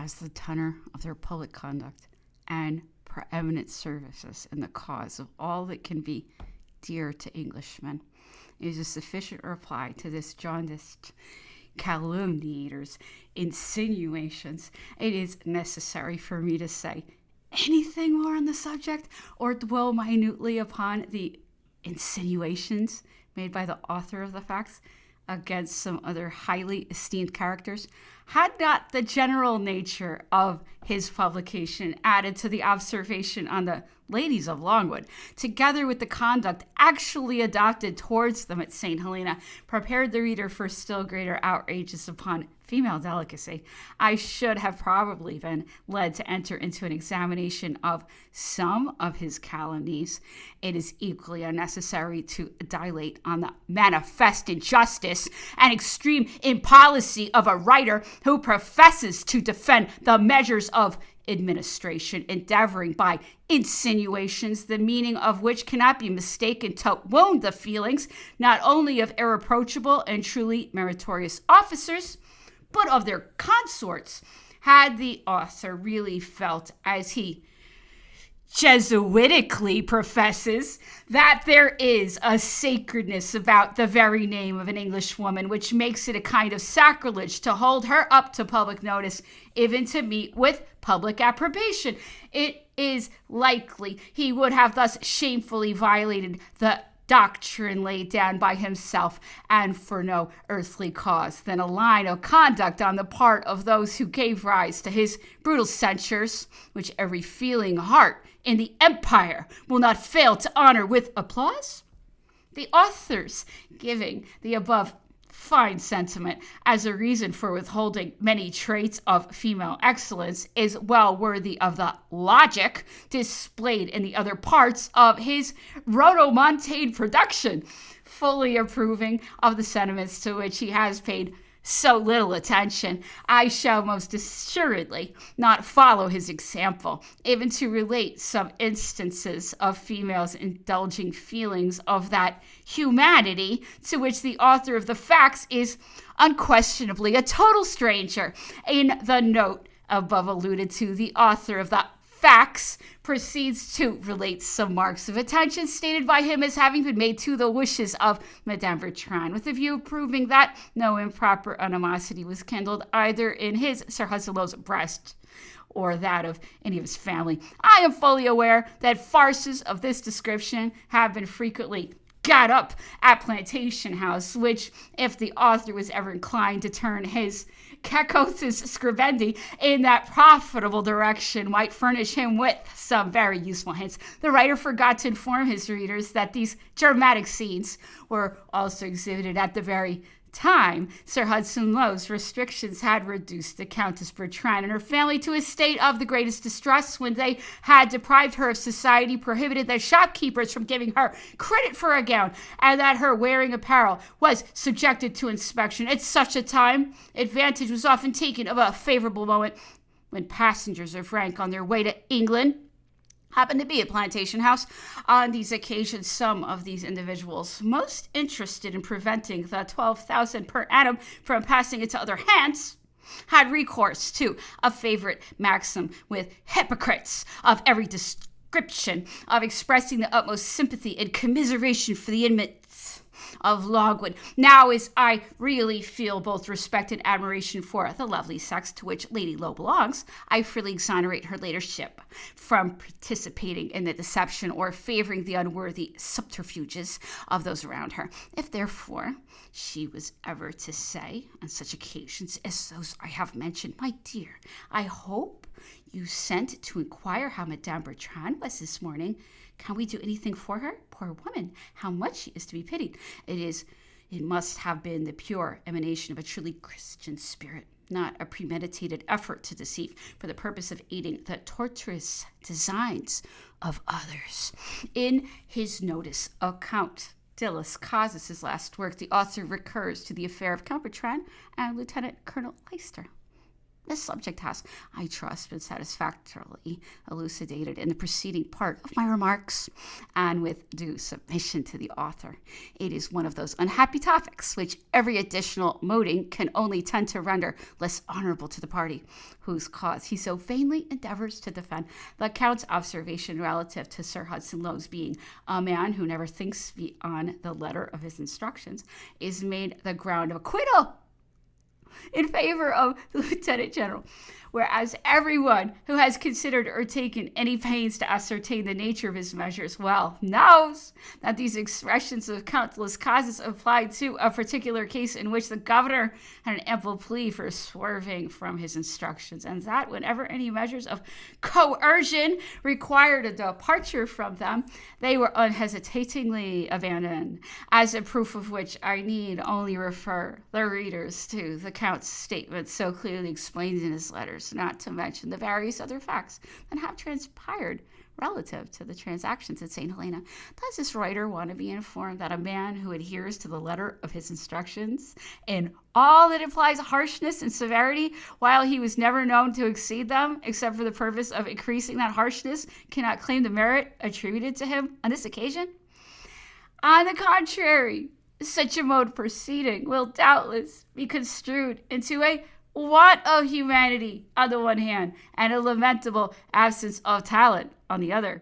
as the tenor of their public conduct and preeminent services in the cause of all that can be dear to Englishmen is a sufficient reply to this jaundiced calumniator's insinuations. It is necessary for me to say anything more on the subject or dwell minutely upon the insinuations made by the author of the facts against some other highly esteemed characters, had not the general nature of his publication added to the observation on the ladies of Longwood, together with the conduct actually adopted towards them at St. Helena, prepared the reader for still greater outrages upon female delicacy, I should have probably been led to enter into an examination of some of his calumnies. It is equally unnecessary to dilate on the manifest injustice and extreme impolicy of a writer who professes to defend the measures of administration, endeavoring by insinuations, the meaning of which cannot be mistaken to wound the feelings not only of irreproachable and truly meritorious officers, but of their consorts. Had the author really felt, as he Jesuitically professes, that there is a sacredness about the very name of an Englishwoman which makes it a kind of sacrilege to hold her up to public notice, even to meet with public approbation, it is likely he would have thus shamefully violated the doctrine laid down by himself, and for no earthly cause than a line of conduct on the part of those who gave rise to his brutal censures, which every feeling heart in the empire will not fail to honor with applause. The authors giving the above fine sentiment as a reason for withholding many traits of female excellence is well worthy of the logic displayed in the other parts of his rhodomontade production, fully approving of the sentiments to which he has paid so little attention. I shall most assuredly not follow his example, even to relate some instances of females indulging feelings of that humanity to which the author of the facts is unquestionably a total stranger. In the note above alluded to, the author of the facts proceeds to relate some marks of attention stated by him as having been made to the wishes of Madame Bertrand, with a view of proving that no improper animosity was kindled either in his Sir Husselow's breast or that of any of his family. I am fully aware that farces of this description have been frequently got up at Plantation House, which, if the author was ever inclined to turn his cacothus scribendi in that profitable direction, might furnish him with some very useful hints. The writer forgot to inform his readers that these dramatic scenes were also exhibited at the very time Sir Hudson Lowe's restrictions had reduced the Countess Bertrand and her family to a state of the greatest distress, when they had deprived her of society, prohibited the shopkeepers from giving her credit for a gown, and that her wearing apparel was subjected to inspection. At such a time, advantage was often taken of a favorable moment when passengers of rank on their way to England happened to be at Plantation House. On these occasions, some of these individuals most interested in preventing the $12,000 per annum from passing into other hands had recourse to a favorite maxim with hypocrites of every description of expressing the utmost sympathy and commiseration for the inmates of Longwood. Now, as I really feel both respect and admiration for the lovely sex to which Lady Lowe belongs, I freely exonerate her ladyship from participating in the deception or favoring the unworthy subterfuges of those around her. If, therefore, she was ever to say on such occasions as those I have mentioned, "My dear, I hope you sent to inquire how Madame Bertrand was this morning. Can we do anything for her? Poor woman, how much she is to be pitied." It must have been the pure emanation of a truly Christian spirit, not a premeditated effort to deceive for the purpose of aiding the tortuous designs of others. In his notice of Count de las Casas' last work, the author recurs to the affair of Count Bertrand and Lieutenant Colonel Leicester. This subject has, I trust, been satisfactorily elucidated in the preceding part of my remarks, and with due submission to the author. It is one of those unhappy topics which every additional moting can only tend to render less honorable to the party whose cause he so vainly endeavors to defend. The Count's observation relative to Sir Hudson Lowe's being a man who never thinks beyond the letter of his instructions is made the ground of acquittal in favor of the Lieutenant General, whereas everyone who has considered or taken any pains to ascertain the nature of his measures well knows that these expressions of countless causes apply to a particular case in which the governor had an ample plea for swerving from his instructions, and that whenever any measures of coercion required a departure from them, they were unhesitatingly abandoned, as a proof of which I need only refer the readers to the Count's statement so clearly explained in his letters, not to mention the various other facts that have transpired relative to the transactions at St. Helena. Does this writer want to be informed that a man who adheres to the letter of his instructions in all that implies harshness and severity, while he was never known to exceed them, except for the purpose of increasing that harshness, cannot claim the merit attributed to him on this occasion? On the contrary, such a mode of proceeding will doubtless be construed into a want of humanity on the one hand, and a lamentable absence of talent on the other.